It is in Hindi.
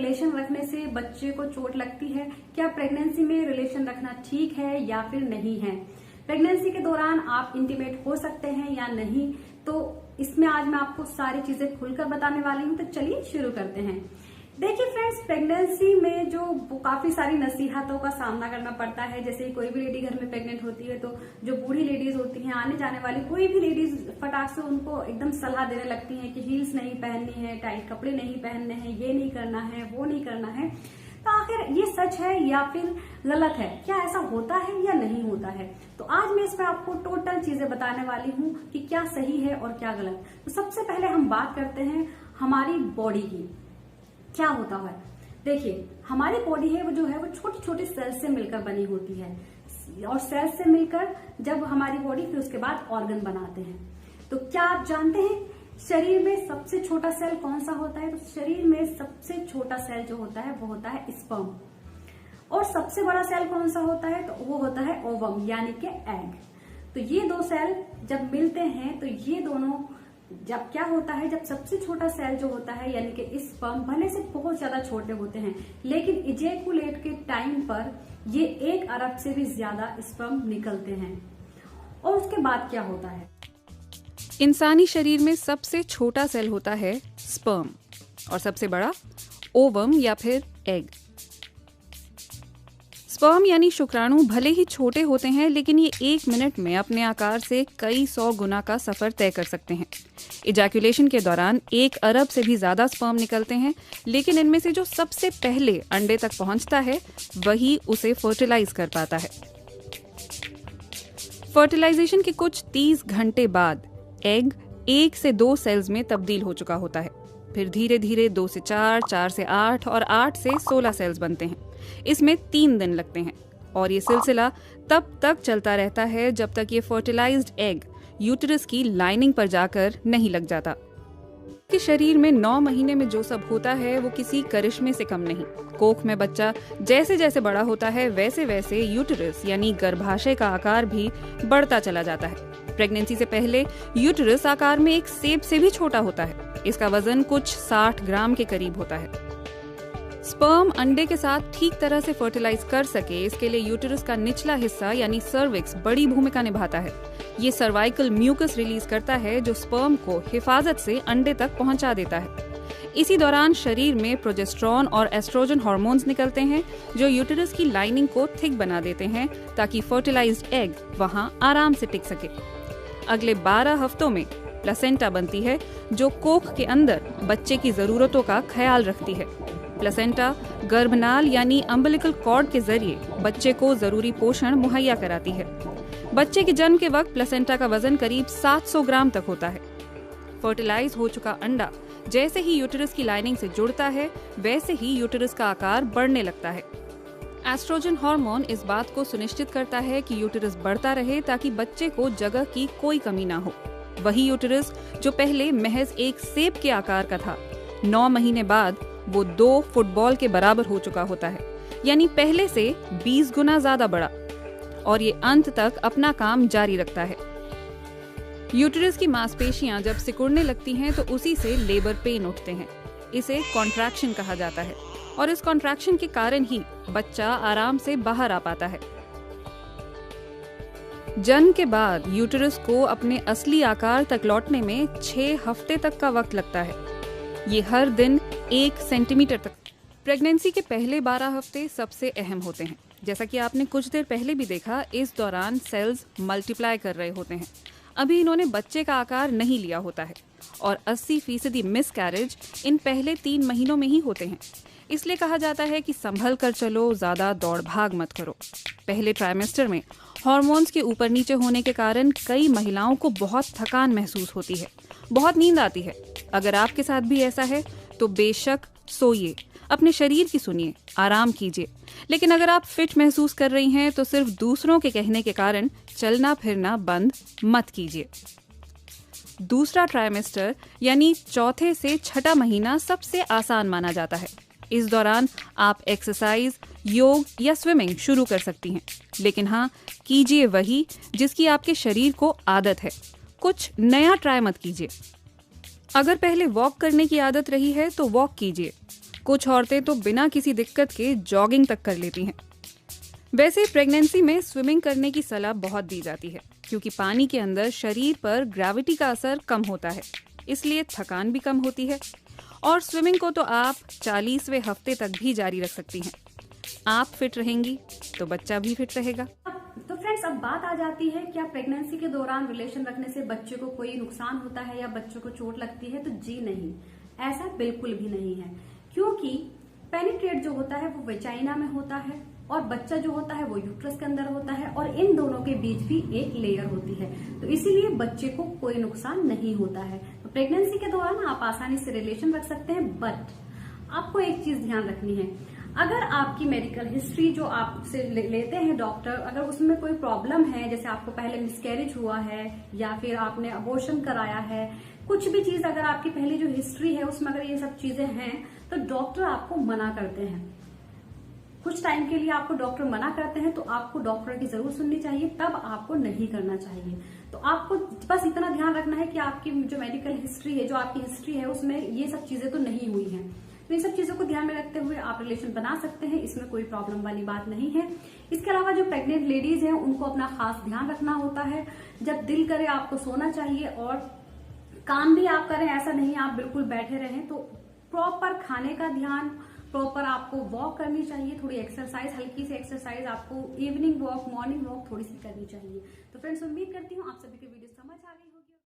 रिलेशन रखने से बच्चे को चोट लगती है? क्या प्रेगनेंसी में रिलेशन रखना ठीक है या फिर नहीं है? प्रेगनेंसी के दौरान आप इंटीमेट हो सकते हैं या नहीं? तो इसमें आज मैं आपको सारी चीजें खुलकर बताने वाली हूँ। तो चलिए शुरू करते हैं। देखिए फ्रेंड्स, प्रेगनेंसी में जो काफी सारी नसीहतों का सामना करना पड़ता है। जैसे कोई भी लेडी घर में प्रेग्नेंट होती है तो जो बूढ़ी लेडीज होती हैं, आने जाने वाली कोई भी लेडीज फटाक से उनको एकदम सलाह देने लगती हैं कि हील्स नहीं पहननी है, टाइट कपड़े नहीं पहनने हैं, ये नहीं करना है, वो नहीं करना है। तो आखिर ये सच है या फिर गलत है? क्या ऐसा होता है या नहीं होता है? तो आज मैं इसमें आपको टोटल चीजें बताने वाली हूँ कि क्या सही है और क्या गलत। तो सबसे पहले हम बात करते हैं हमारी बॉडी की। क्या होता है? देखिए, हमारी बॉडी है वो छोटे छोटे सेल्स से मिलकर बनी होती है, और सेल्स से मिलकर जब हमारी बॉडी फिर उसके बाद ऑर्गन बनाते हैं। तो क्या आप जानते हैं शरीर में सबसे छोटा सेल कौन सा होता है? तो शरीर में सबसे छोटा सेल जो होता है वो होता है स्पर्म। और सबसे बड़ा सेल कौन सा होता है? तो वो होता है ओवम, यानी कि एग। तो ये दो सेल जब मिलते हैं तो ये दोनों जब क्या होता है, जब सबसे छोटा सेल जो होता है यानी कि स्पर्म भले से बहुत ज्यादा छोटे होते हैं, लेकिन इजैकुलेट के टाइम पर ये 1 अरब से भी ज्यादा स्पर्म निकलते हैं। और उसके बाद क्या होता है? इंसानी शरीर में सबसे छोटा सेल होता है स्पर्म और सबसे बड़ा ओवम या फिर एग। स्पर्म यानी शुक्राणु भले ही छोटे होते हैं, लेकिन ये 1 मिनट में अपने आकार से कई 100 गुना का सफर तय कर सकते हैं। इजैकुलेशन के दौरान 1 अरब से भी ज्यादा स्पर्म निकलते हैं, लेकिन इनमें से जो सबसे पहले अंडे तक पहुंचता है वही उसे फर्टिलाइज कर पाता है। फर्टिलाइजेशन के कुछ 30 घंटे बाद एग 1 से 2 सेल्स में तब्दील हो चुका होता है। फिर धीरे धीरे 2 से 4, 4 से 8 और 8 से 16 सेल्स बनते हैं। इसमें 3 दिन लगते हैं और ये सिलसिला तब तक चलता रहता है जब तक ये फर्टिलाइज्ड एग यूटेरस की लाइनिंग पर जाकर नहीं लग जाता। कि शरीर में 9 महीने में जो सब होता है वो किसी करिश्मे से कम नहीं। कोख में बच्चा जैसे जैसे बड़ा होता है वैसे वैसे यूटेरस यानी गर्भाशय का आकार भी बढ़ता चला जाता है। प्रेगनेंसी से पहले यूटेरस आकार में एक सेब से भी छोटा होता है। इसका वजन कुछ 60 ग्राम के करीब होता है। स्पर्म अंडे के साथ ठीक तरह से फर्टिलाइज कर सके, इसके लिए यूटेरस का निचला हिस्सा यानी सर्विक्स बड़ी भूमिका निभाता है। ये सर्वाइकल म्यूकस रिलीज करता है जो स्पर्म को हिफाजत से अंडे तक पहुंचा देता है। इसी दौरान शरीर में प्रोजेस्टेरॉन और एस्ट्रोजन हार्मोन्स निकलते हैं जो यूटेरस की लाइनिंग को थिक बना देते हैं ताकि फर्टिलाइज्ड एग वहां आराम से टिक सके। अगले 12 हफ्तों में प्लेसेंटा बनती है जो कोख के अंदर बच्चे की जरूरतों का ख्याल रखती है। प्लेसेंटा गर्भनाल यानी अम्बिलिकल कॉर्ड के जरिए बच्चे को जरूरी पोषण मुहैया कराती है। बच्चे के जन्म के वक्त प्लेसेंटा का वजन करीब 700 ग्राम तक होता है। फर्टिलाइज हो चुका अंडा जैसे ही यूटेरस की लाइनिंग से जुड़ता है वैसे ही यूटेरस का आकार बढ़ने लगता है। एस्ट्रोजन हार्मोन इस बात को सुनिश्चित करता है कि यूटेरस बढ़ता रहे ताकि बच्चे को जगह की कोई कमी ना हो। वही यूटेरस जो पहले महज एक सेब के आकार का था, 9 महीने बाद वो 2 फुटबॉल के बराबर हो चुका होता है, यानी पहले से 20 गुना ज्यादा बड़ा, और ये अंत तक अपना काम जारी रखता है। यूटेरस की मांसपेशियां जब सिकुड़ने लगती हैं तो उसी से लेबर पेन उठते हैं। इसे कॉन्ट्रैक्शन कहा जाता है और इस कॉन्ट्रैक्शन के कारण ही बच्चा आराम से बाहर आ पाता है। जन्म के बाद यूटेरस को अपने असली आकार तक लौटने में 6 हफ्ते तक का वक्त लगता है। ये हर दिन 1 सेंटीमीटर तक। प्रेगनेंसी के पहले 12 हफ्ते सबसे अहम होते हैं। जैसा कि आपने कुछ देर पहले भी देखा, इस दौरान सेल्स मल्टीप्लाई कर रहे होते हैं। अभी इन्होंने बच्चे का आकार नहीं लिया होता है और 80% मिसकैरेज इन पहले 3 महीनों में ही होते हैं। इसलिए कहा जाता है कि संभल कर चलो, ज्यादा दौड़ भाग मत करो। पहले ट्राइमेस्टर में हार्मोन्स के ऊपर नीचे होने के कारण कई महिलाओं को बहुत थकान महसूस होती है, बहुत नींद आती है। अगर आपके साथ भी ऐसा है तो बेशक सोइए, अपने शरीर की सुनिए, आराम कीजिए। लेकिन अगर आप फिट महसूस कर रही हैं तो सिर्फ दूसरों के कहने के कारण चलना फिरना बंद मत कीजिए। दूसरा ट्राइमेस्टर यानी चौथे से 6ठा महीना सबसे आसान माना जाता है। इस दौरान आप एक्सरसाइज, योग या स्विमिंग शुरू कर सकती हैं, लेकिन हाँ, कीजिए वही जिसकी आपके शरीर को आदत है। कुछ नया ट्राई मत कीजिए। अगर पहले वॉक करने की आदत रही है तो वॉक कीजिए। कुछ औरतें तो बिना किसी दिक्कत के जॉगिंग तक कर लेती हैं। वैसे प्रेगनेंसी में स्विमिंग करने की सलाह बहुत दी जाती है, क्योंकि पानी के अंदर शरीर पर ग्रेविटी का असर कम होता है, इसलिए थकान भी कम होती है। और स्विमिंग को तो आप 40वें हफ्ते तक भी जारी रख सकती हैं। आप फिट रहेंगी तो बच्चा भी फिट रहेगा। तो फ्रेंड्स, अब बात आ जाती है, क्या प्रेगनेंसी के दौरान रिलेशन रखने से बच्चे को कोई नुकसान होता है या बच्चों को चोट लगती है? तो जी नहीं, ऐसा बिल्कुल भी नहीं है, क्योंकि पेनिट्रेट जो होता है वो वेजाइना में होता है और बच्चा जो होता है वो यूट्रस के अंदर होता है और इन दोनों के बीच भी एक लेयर होती है, तो इसीलिए बच्चे को कोई नुकसान नहीं होता है। तो प्रेगनेंसी के दौरान आप आसानी से रिलेशन रख सकते हैं, बट आपको एक चीज ध्यान रखनी है, अगर आपकी मेडिकल हिस्ट्री जो आपसे लेते हैं डॉक्टर, अगर उसमें कोई प्रॉब्लम है, जैसे आपको पहले मिसकैरेज हुआ है या फिर आपने अबॉर्शन कराया है, कुछ भी चीज अगर आपकी पहली जो हिस्ट्री है उसमें अगर ये सब चीजें हैं, तो डॉक्टर आपको मना करते हैं। कुछ टाइम के लिए आपको डॉक्टर मना करते हैं, तो आपको डॉक्टर की जरूर सुननी चाहिए, तब आपको नहीं करना चाहिए। तो आपको बस इतना ध्यान रखना है कि आपकी जो मेडिकल हिस्ट्री है, जो आपकी हिस्ट्री है, उसमें ये सब चीजें तो नहीं हुई हैं। तो इन सब चीजों को ध्यान में रखते हुए आप रिलेशन बना सकते हैं, इसमें कोई प्रॉब्लम वाली बात नहीं है। इसके अलावा जो प्रेग्नेंट लेडीज हैं उनको अपना खास ध्यान रखना होता है। जब दिल करे आपको सोना चाहिए और काम भी आप करें, ऐसा नहीं आप बिल्कुल बैठे रहें। तो प्रॉपर खाने का ध्यान, प्रॉपर आपको वॉक करनी चाहिए, थोड़ी एक्सरसाइज, हल्की सी एक्सरसाइज आपको इवनिंग वॉक, मॉर्निंग वॉक थोड़ी सी करनी चाहिए। तो फ्रेंड्स, उम्मीद करती हूँ आप सभी के वीडियो